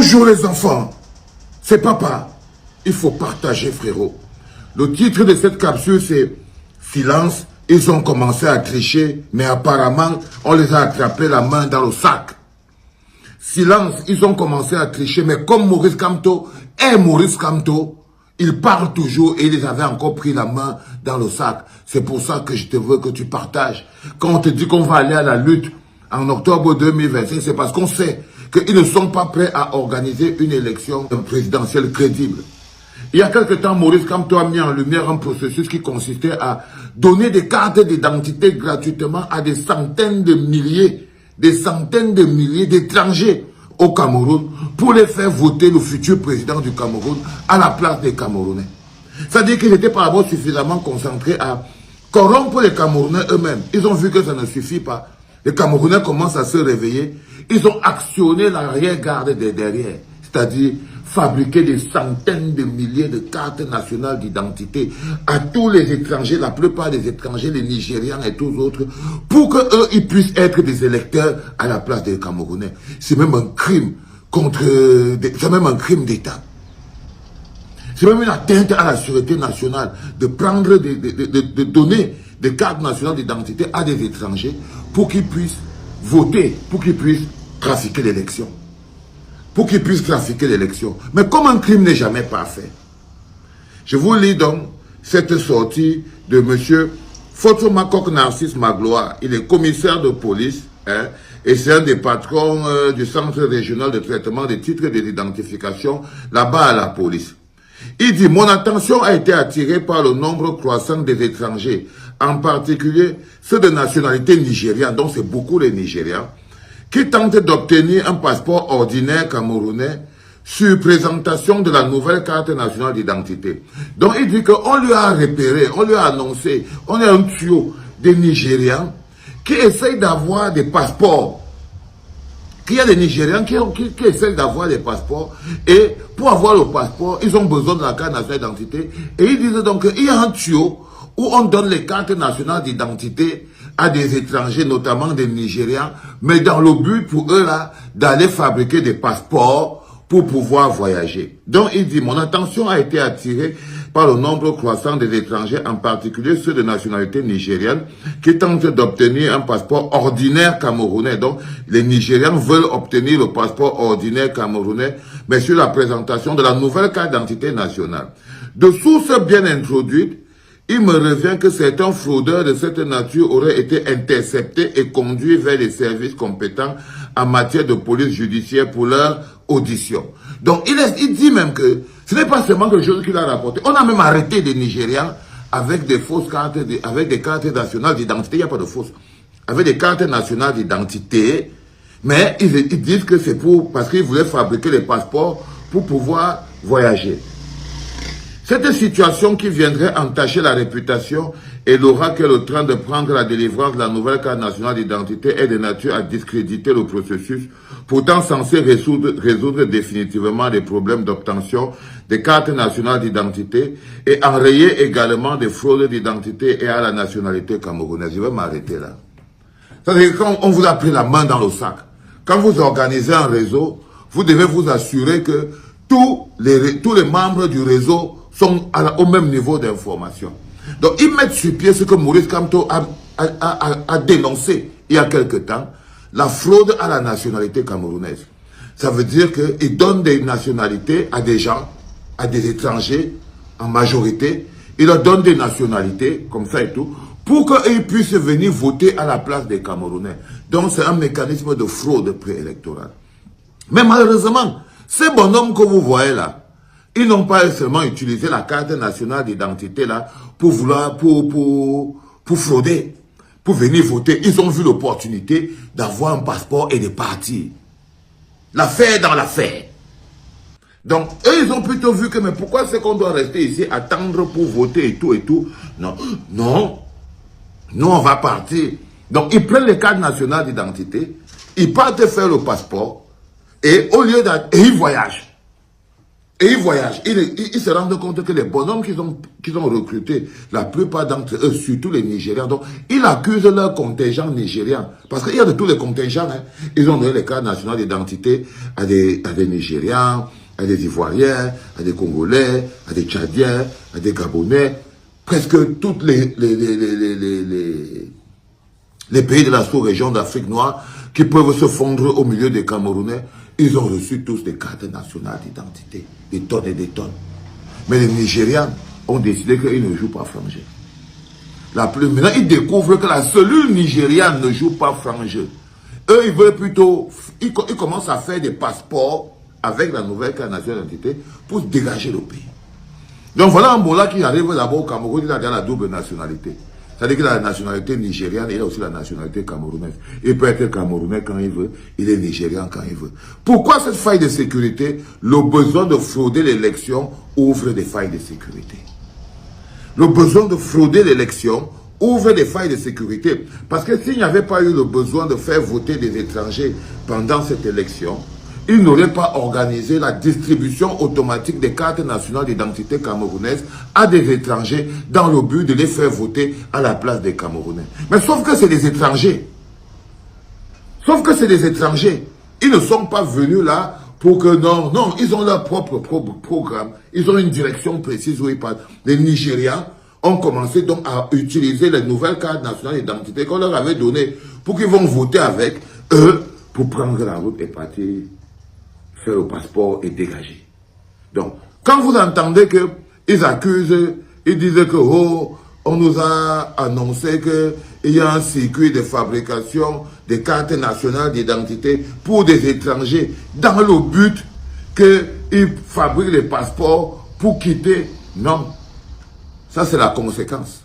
Bonjour les enfants, c'est papa. Il faut partager, frérot. Le titre de cette capsule, c'est « Silence, ils ont commencé à tricher, mais apparemment, on les a attrapés la main dans le sac. » Silence, ils ont commencé à tricher, mais comme Maurice Kamto est Maurice Kamto, il parle toujours et ils avaient encore pris la main dans le sac. C'est pour ça que je te veux que tu partages. Quand on te dit qu'on va aller à la lutte en octobre 2025, c'est parce qu'on sait qu'ils ne sont pas prêts à organiser une élection présidentielle crédible. Il y a quelque temps, Maurice Kamto a mis en lumière un processus qui consistait à donner des cartes d'identité gratuitement à des centaines de milliers d'étrangers au Cameroun pour les faire voter le futur président du Cameroun à la place des Camerounais. C'est-à-dire qu'ils n'étaient pas d'abord suffisamment concentrés à corrompre les Camerounais eux-mêmes. Ils ont vu que ça ne suffit pas. Les Camerounais commencent à se réveiller. Ils ont actionné l'arrière-garde des derrière, c'est-à-dire fabriquer des centaines de milliers de cartes nationales d'identité à tous les étrangers, la plupart des étrangers, les Nigérians et tous autres, pour qu'eux, ils puissent être des électeurs à la place des Camerounais. C'est même un crime c'est même un crime d'État. C'est même une atteinte à la sûreté nationale de prendre, de donner des cartes nationales d'identité à des étrangers pour qu'ils puissent voter, pour qu'ils puissent trafiquer l'élection. Pour qu'ils puissent trafiquer l'élection. Mais comme un crime n'est jamais parfait, je vous lis donc cette sortie de M. Photomakok Narcisse Magloire. Il est commissaire de police et c'est un des patrons du centre régional de traitement des titres d'identification là-bas à la police. Il dit « Mon attention a été attirée par le nombre croissant des étrangers, en particulier ceux de nationalité nigériane, donc c'est beaucoup les Nigérians, qui tentent d'obtenir un passeport ordinaire camerounais sur présentation de la nouvelle carte nationale d'identité. » Donc il dit qu'on lui a repéré, on lui a annoncé, on est un tuyau des Nigérians qui essayent d'avoir des passeports. Qu'il y a des Nigérians qui essaient d'avoir des passeports et pour avoir le passeport, ils ont besoin de la carte nationale d'identité. Et ils disent donc qu'il y a un tuyau où on donne les cartes nationales d'identité à des étrangers, notamment des Nigérians, mais dans le but pour eux là, d'aller fabriquer des passeports pour pouvoir voyager. Donc il dit, mon attention a été attirée par le nombre croissant des étrangers, en particulier ceux de nationalité nigérienne, qui tentent d'obtenir un passeport ordinaire camerounais. Donc, les Nigériens veulent obtenir le passeport ordinaire camerounais, mais sur la présentation de la nouvelle carte d'identité nationale. De sources bien introduites, il me revient que certains fraudeurs de cette nature auraient été interceptés et conduits vers les services compétents en matière de police judiciaire pour leur audition. Donc, il dit même que ce n'est pas seulement quelque chose qu'il a rapporté. On a même arrêté des Nigérians avec des fausses cartes, avec des cartes nationales d'identité. Il n'y a pas de fausses. Avec des cartes nationales d'identité. Mais ils disent que c'est parce qu'ils voulaient fabriquer les passeports pour pouvoir voyager. Cette situation qui viendrait entacher la réputation et l'aura qu'est le train de prendre la délivrance de la nouvelle carte nationale d'identité est de nature à discréditer le processus, pourtant censé résoudre définitivement les problèmes d'obtention des cartes nationales d'identité et enrayer également des fraudes d'identité et à la nationalité camerounaise. Je vais m'arrêter là. C'est-à-dire quand on vous a pris la main dans le sac, quand vous organisez un réseau, vous devez vous assurer que tous les membres du réseau sont au même niveau d'information. Donc, ils mettent sur pied ce que Maurice Kamto a dénoncé il y a quelque temps, la fraude à la nationalité camerounaise. Ça veut dire qu'ils donnent des nationalités à des gens, à des étrangers, en majorité. Ils leur donnent des nationalités, comme ça et tout, pour qu'ils puissent venir voter à la place des Camerounais. Donc, c'est un mécanisme de fraude préélectorale. Mais malheureusement, ces bonhommes que vous voyez là, ils n'ont pas seulement utilisé la carte nationale d'identité là pour frauder, pour venir voter. Ils ont vu l'opportunité d'avoir un passeport et de partir. L'affaire dans l'affaire. Donc, eux, ils ont plutôt vu que, mais pourquoi c'est qu'on doit rester ici, attendre pour voter et tout et tout? Non, non. Nous, on va partir. Donc, ils prennent les cartes nationales d'identité, ils partent faire le passeport, et au lieu et ils voyagent. Et ils voyagent. Ils se rendent compte que les bonhommes qu'ils ont recrutés, la plupart d'entre eux, surtout les Nigérians, donc ils accusent leur contingent nigérien. Parce qu'il y a de tous les contingents. Hein. Ils ont donné les cartes nationales d'identité à des Nigérians, à des Ivoiriens, à des Congolais, à des Tchadiens, à des Gabonais. Presque toutes les pays de la sous-région d'Afrique noire qui peuvent se fondre au milieu des Camerounais, ils ont reçu tous des cartes nationales d'identité, des tonnes et des tonnes. Mais les Nigérians ont décidé qu'ils ne jouent pas franc jeu. Maintenant, ils découvrent que la cellule nigériane ne joue pas franc jeu. Eux, ils veulent plutôt... Ils commencent à faire des passeports avec la nouvelle carte nationale d'identité pour dégager le pays. Donc voilà un Mola qui arrive d'abord au Cameroun, il a la double nationalité. C'est-à-dire qu'il a la nationalité nigériane et il a aussi la nationalité camerounaise. Il peut être camerounais quand il veut, il est nigérian quand il veut. Pourquoi cette faille de sécurité? Le besoin de frauder l'élection ouvre des failles de sécurité. Le besoin de frauder l'élection ouvre des failles de sécurité. Parce que s'il n'y avait pas eu le besoin de faire voter des étrangers pendant cette élection, il n'aurait pas organisé la distribution automatique des cartes nationales d'identité camerounaises à des étrangers dans le but de les faire voter à la place des Camerounais. Mais sauf que c'est des étrangers. Sauf que c'est des étrangers. Ils ne sont pas venus là pour que non, ils ont leur propre programme. Ils ont une direction précise où ils parlent. Les Nigérians ont commencé donc à utiliser les nouvelles cartes nationales d'identité qu'on leur avait données pour qu'ils vont voter avec eux pour prendre la route et partir faire le passeport et dégager. Donc, quand vous entendez qu'ils accusent, ils disent que, oh, on nous a annoncé qu'il y a un circuit de fabrication des cartes nationales d'identité pour des étrangers dans le but qu'ils fabriquent les passeports pour quitter. Non. Ça, c'est la conséquence.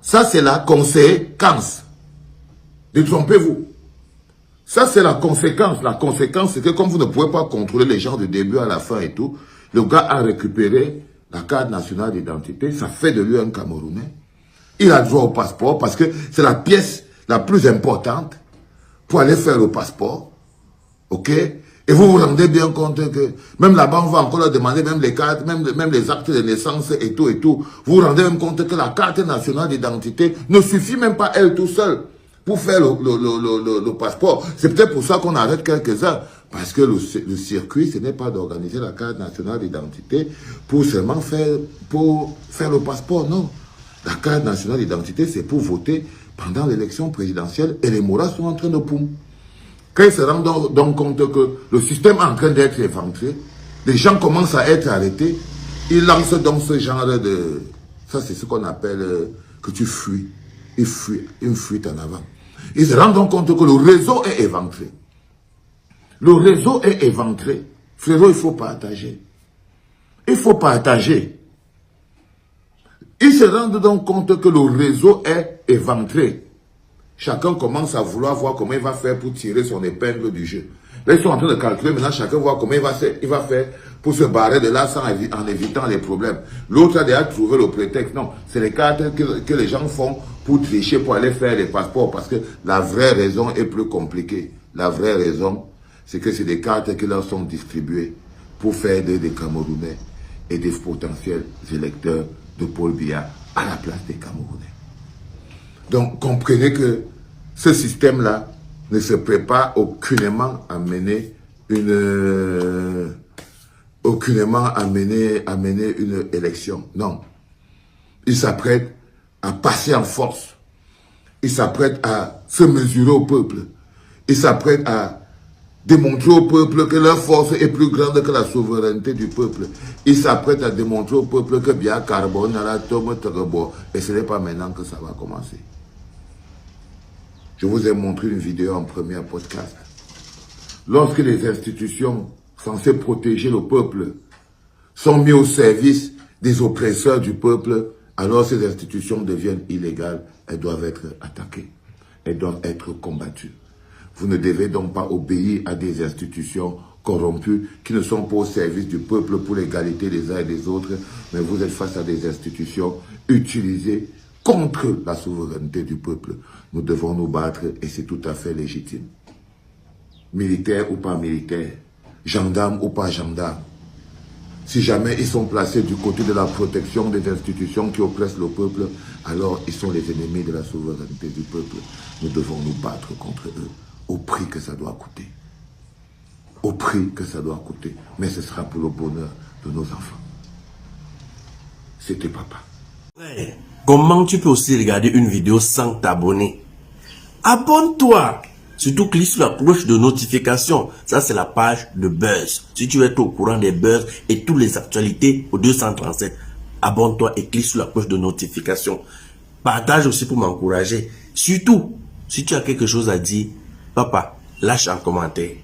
Ça, c'est la conséquence. Détrompez-vous. Ça, c'est la conséquence. La conséquence, c'est que comme vous ne pouvez pas contrôler les gens du début à la fin et tout, le gars a récupéré la carte nationale d'identité. Ça fait de lui un Camerounais. Il a droit au passeport parce que c'est la pièce la plus importante pour aller faire le passeport. OK? Et vous vous rendez bien compte que même là-bas, on va encore leur demander même les cartes, même les actes de naissance et tout et tout. Vous vous rendez même compte que la carte nationale d'identité ne suffit même pas elle tout seule pour faire le passeport. C'est peut-être pour ça qu'on arrête quelques-uns. Parce que le circuit, ce n'est pas d'organiser la carte nationale d'identité pour seulement faire le passeport. Non. La carte nationale d'identité, c'est pour voter pendant l'élection présidentielle et les Moras sont en train de poum. Quand ils se rendent donc compte que le système est en train d'être éventré, les gens commencent à être arrêtés, ils lancent donc ce genre de... Ça, c'est ce qu'on appelle que tu fuis. Ils fuient, une fuite en avant. Ils se rendent donc compte que le réseau est éventré. Le réseau est éventré. Frérot, il faut partager. Il faut partager. Ils se rendent donc compte que le réseau est éventré. Chacun commence à vouloir voir comment il va faire pour tirer son épingle du jeu. Là, ils sont en train de calculer. Maintenant, chacun voit comment il va faire pour se barrer de là en évitant les problèmes. L'autre a déjà trouvé le prétexte. Non, c'est les cartes que les gens font pour tricher, pour aller faire les passeports. Parce que la vraie raison est plus compliquée. La vraie raison, c'est que c'est des cartes qui leur sont distribuées pour faire des Camerounais et des potentiels électeurs de Paul Biya à la place des Camerounais. Donc, comprenez que ce système-là ne se prépare aucunement à mener une élection. Non. Il s'apprête à passer en force. Il s'apprête à se mesurer au peuple. Il s'apprête à démontrer au peuple que leur force est plus grande que la souveraineté du peuple. Il s'apprête à démontrer au peuple que bien carbone à la tombe terrebo. Et ce n'est pas maintenant que ça va commencer. Je vous ai montré une vidéo en premier podcast. Lorsque les institutions censées protéger le peuple sont mises au service des oppresseurs du peuple, alors ces institutions deviennent illégales. Elles doivent être attaquées. Elles doivent être combattues. Vous ne devez donc pas obéir à des institutions corrompues qui ne sont pas au service du peuple pour l'égalité des uns et des autres, mais vous êtes face à des institutions utilisées contre la souveraineté du peuple. Nous devons nous battre et c'est tout à fait légitime. Militaire ou pas militaire, gendarmes ou pas gendarmes, si jamais ils sont placés du côté de la protection des institutions qui oppressent le peuple, alors ils sont les ennemis de la souveraineté du peuple. Nous devons nous battre contre eux, au prix que ça doit coûter. Au prix que ça doit coûter. Mais ce sera pour le bonheur de nos enfants. C'était papa. Comment tu peux aussi regarder une vidéo sans t'abonner? Abonne-toi! Surtout clique sur la cloche de notification. Ça, c'est la page de Buzz. Si tu veux être au courant des buzz et toutes les actualités au 237, abonne-toi et clique sur la cloche de notification. Partage aussi pour m'encourager. Surtout, si tu as quelque chose à dire, papa, lâche un commentaire.